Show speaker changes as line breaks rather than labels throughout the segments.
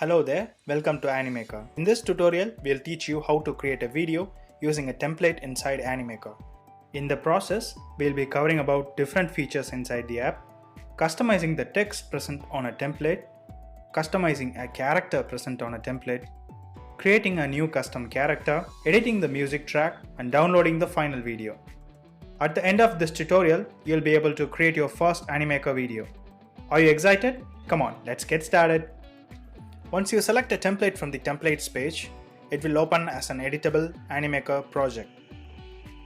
Hello there, welcome to Animaker. In this tutorial, we'll teach you how to create a video using a template inside Animaker. In the process, we'll be covering about different features inside the app, customizing the text present on a template, customizing a character present on a template, creating a new custom character, editing the music track, and downloading the final video. At the end of this tutorial, you'll be able to create your first Animaker video. Are you excited? Come on, let's get started. Once you select a template from the templates page, it will open as an editable Animaker project.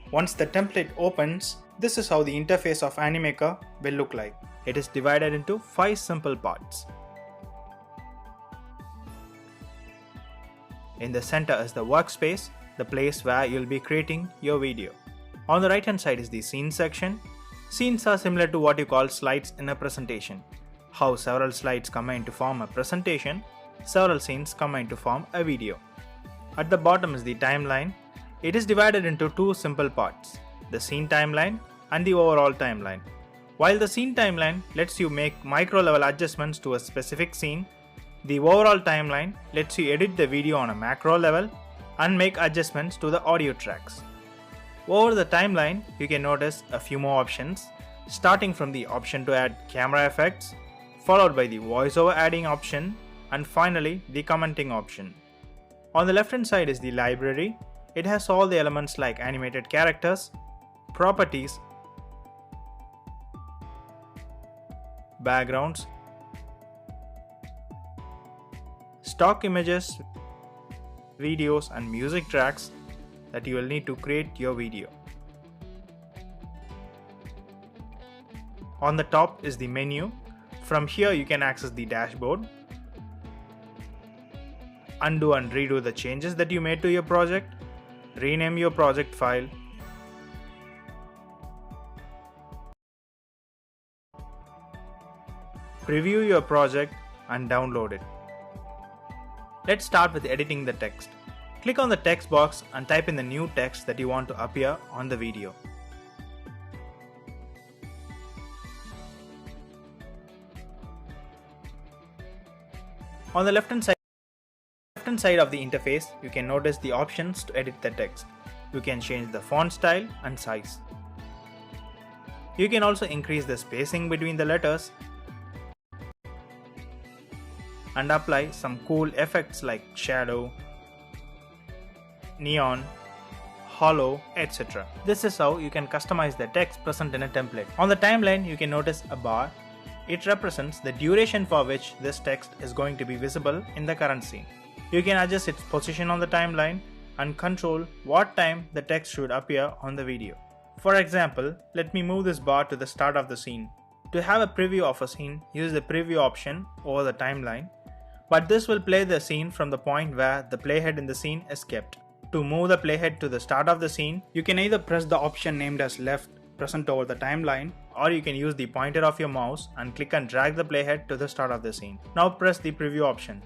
Once the template opens, this is how the interface of Animaker will look like. It is divided into 5 simple parts. In the center is the workspace, the place where you'll be creating your video. On the right hand side is the scene section. Scenes are similar to what you call slides in a presentation. How several slides combine to form a presentation, several scenes combine to form a video. At the bottom is the timeline. It is divided into 2 simple parts, the scene timeline and the overall timeline. While the scene timeline lets you make micro level adjustments to a specific scene, the overall timeline lets you edit the video on a macro level and make adjustments to the audio tracks. Over the timeline, you can notice a few more options, starting from the option to add camera effects, followed by the voiceover adding option, and finally the commenting option. On the left hand side is the library. It has all the elements like animated characters, properties, backgrounds, stock images, videos and music tracks that you will need to create your video. On the top is the menu. From here you can access the dashboard, undo and redo the changes that you made to your project, rename your project file, preview your project and download it. Let's start with editing the text. Click on the text box and type in the new text that you want to appear on the video. On the left hand side of the interface, you can notice the options to edit the text. You can change the font style and size. You can also increase the spacing between the letters and apply some cool effects like shadow, neon, hollow, etc. This is how you can customize the text present in a template. On the timeline, you can notice a bar. It represents the duration for which this text is going to be visible in the current scene. You can adjust its position on the timeline and control what time the text should appear on the video. For example, let me move this bar to the start of the scene. To have a preview of a scene, use the preview option over the timeline, but this will play the scene from the point where the playhead in the scene is kept. To move the playhead to the start of the scene, you can either press the option named as left present over the timeline, or you can use the pointer of your mouse and click and drag the playhead to the start of the scene. Now press the preview option.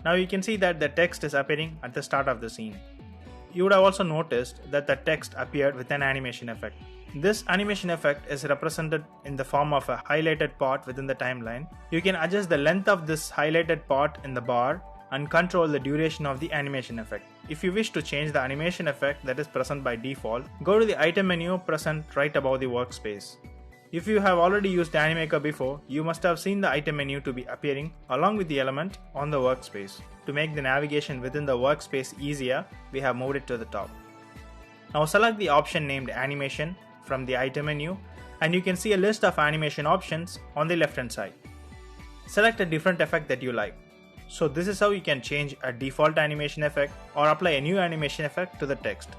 Now you can see that the text is appearing at the start of the scene. You would have also noticed that the text appeared with an animation effect. This animation effect is represented in the form of a highlighted part within the timeline. You can adjust the length of this highlighted part in the bar and control the duration of the animation effect. If you wish to change the animation effect that is present by default, go to the item menu present right above the workspace. If you have already used Animaker before, you must have seen the item menu to be appearing along with the element on the workspace. To make the navigation within the workspace easier, we have moved it to the top. Now select the option named Animation from the item menu and you can see a list of animation options on the left hand side. Select a different effect that you like. So this is how you can change a default animation effect or apply a new animation effect to the text.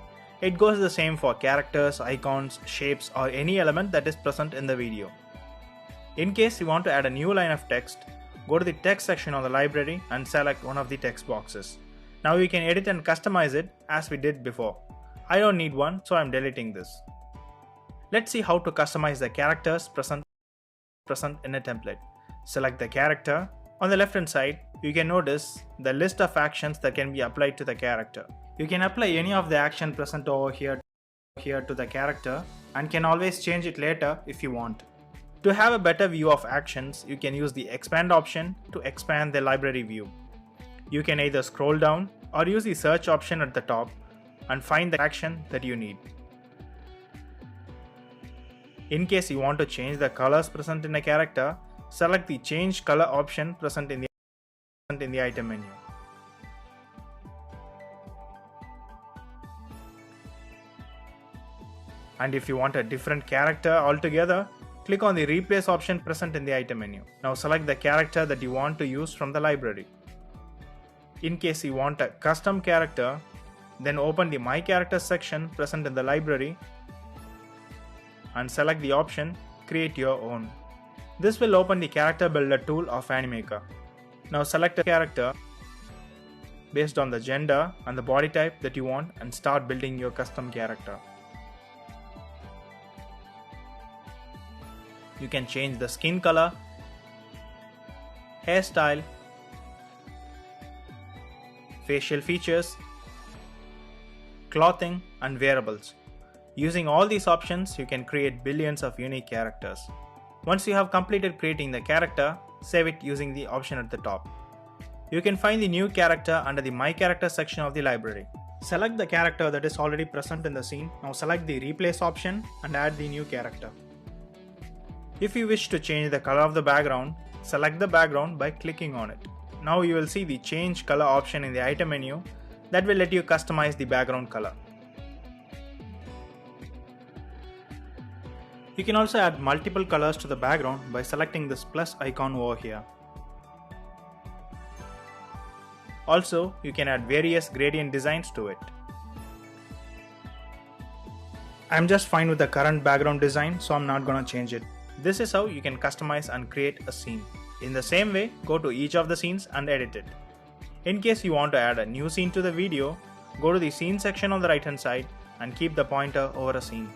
It goes the same for characters, icons, shapes or any element that is present in the video. In case you want to add a new line of text, go to the text section on the library and select one of the text boxes. Now you can edit and customize it as we did before. I don't need one, so I'm deleting this. Let's see how to customize the characters present in a template. Select the character. On the left hand side, you can notice the list of actions that can be applied to the character. You can apply any of the action present over here to the character and can always change it later if you want. To have a better view of actions, you can use the expand option to expand the library view. You can either scroll down or use the search option at the top and find the action that you need. In case you want to change the colors present in a character, select the change color option present in the item menu. And if you want a different character altogether, click on the replace option present in the item menu. Now select the character that you want to use from the library. In case you want a custom character, then open the My Characters section present in the library and select the option Create Your Own. This will open the character builder tool of Animaker. Now select a character based on the gender and the body type that you want and start building your custom character. You can change the skin color, hairstyle, facial features, clothing, and wearables. Using all these options, you can create billions of unique characters. Once you have completed creating the character, save it using the option at the top. You can find the new character under the My Character section of the library. Select the character that is already present in the scene. Now select the replace option and add the new character. If you wish to change the color of the background, select the background by clicking on it. Now you will see the change color option in the item menu that will let you customize the background color. You can also add multiple colors to the background by selecting this plus icon over here. Also, you can add various gradient designs to it. I'm just fine with the current background design, so I'm not gonna change it. This is how you can customize and create a scene. In the same way, go to each of the scenes and edit it. In case you want to add a new scene to the video, go to the scene section on the right hand side and keep the pointer over a scene.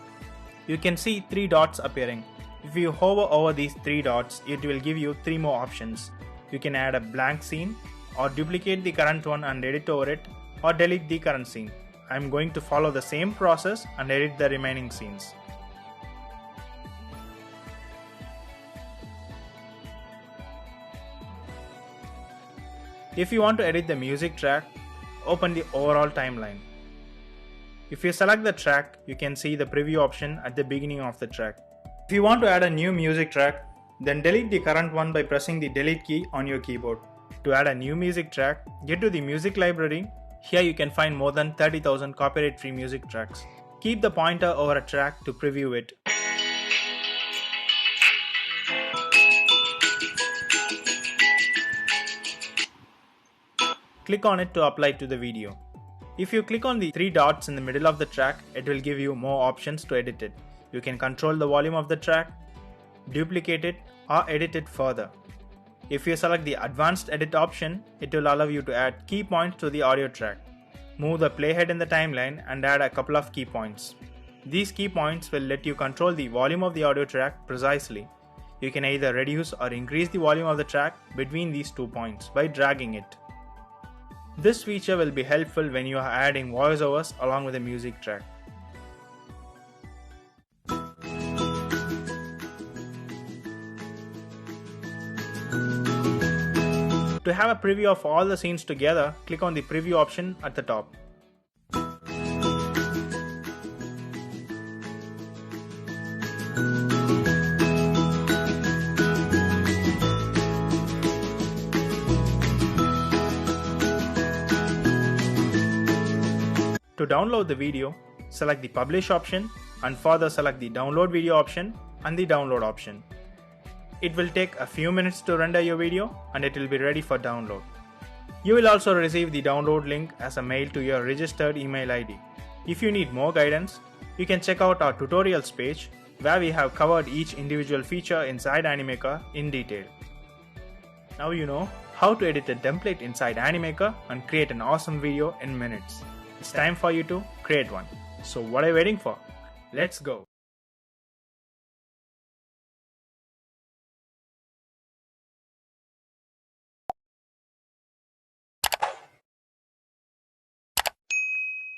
You can see 3 dots appearing. If you hover over these 3 dots, it will give you 3 more options. You can add a blank scene, or duplicate the current one and edit over it, or delete the current scene. I'm going to follow the same process and edit the remaining scenes. If you want to edit the music track, open the overall timeline. If you select the track, you can see the preview option at the beginning of the track. If you want to add a new music track, then delete the current one by pressing the delete key on your keyboard. To add a new music track, get to the music library. Here you can find more than 30,000 copyright-free music tracks. Keep the pointer over a track to preview it. Click on it to apply to the video. If you click on the 3 dots in the middle of the track, it will give you more options to edit it. You can control the volume of the track, duplicate it, or edit it further. If you select the advanced edit option, it will allow you to add key points to the audio track. Move the playhead in the timeline and add a couple of key points. These key points will let you control the volume of the audio track precisely. You can either reduce or increase the volume of the track between these 2 points by dragging it. This feature will be helpful when you are adding voiceovers along with the music track. To have a preview of all the scenes together, click on the preview option at the top. To download the video, select the Publish option and further select the Download Video option and the Download option. It will take a few minutes to render your video and it will be ready for download. You will also receive the download link as a mail to your registered email ID. If you need more guidance, you can check out our tutorials page where we have covered each individual feature inside Animaker in detail. Now you know how to edit a template inside Animaker and create an awesome video in minutes. It's time for you to create one. So what are you waiting for? Let's go!